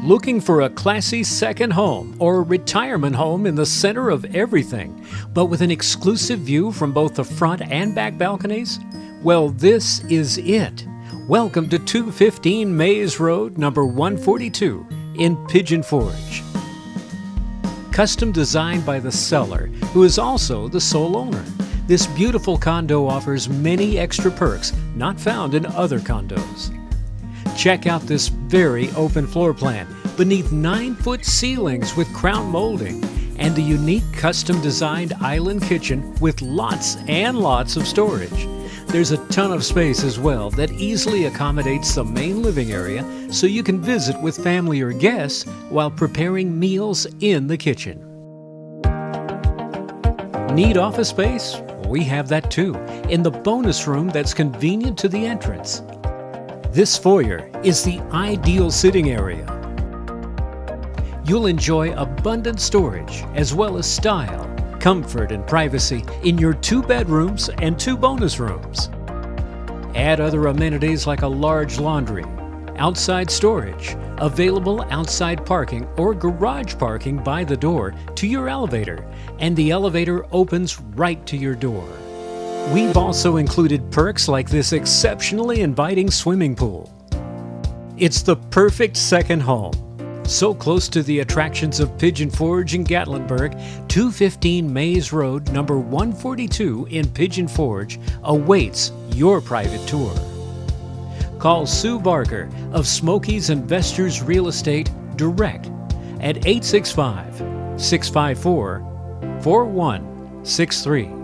Looking for a classy second home or retirement home in the center of everything, but with an exclusive view from both the front and back balconies? Well, this is it. Welcome to 215 Mays Road, number 142 in Pigeon Forge. Custom designed by the seller, who is also the sole owner, this beautiful condo offers many extra perks not found in other condos. Check out this very open floor plan beneath 9-foot ceilings with crown molding and a unique custom designed island kitchen with lots and lots of storage. There's a ton of space as well that easily accommodates the main living area so you can visit with family or guests while preparing meals in the kitchen. Need office space? We have that too, in the bonus room that's convenient to the entrance. This foyer is the ideal sitting area. You'll enjoy abundant storage as well as style, comfort, and privacy in your 2 bedrooms and 2 bonus rooms. Add other amenities like a large laundry, outside storage, available outside parking or garage parking by the door to your elevator, and the elevator opens right to your door. We've also included perks like this exceptionally inviting swimming pool. It's the perfect second home. So close to the attractions of Pigeon Forge and Gatlinburg, 215 Mays Road, number 142 in Pigeon Forge awaits your private tour. Call Sue Barker of Smokies Investors Real Estate direct at 865-654-4163.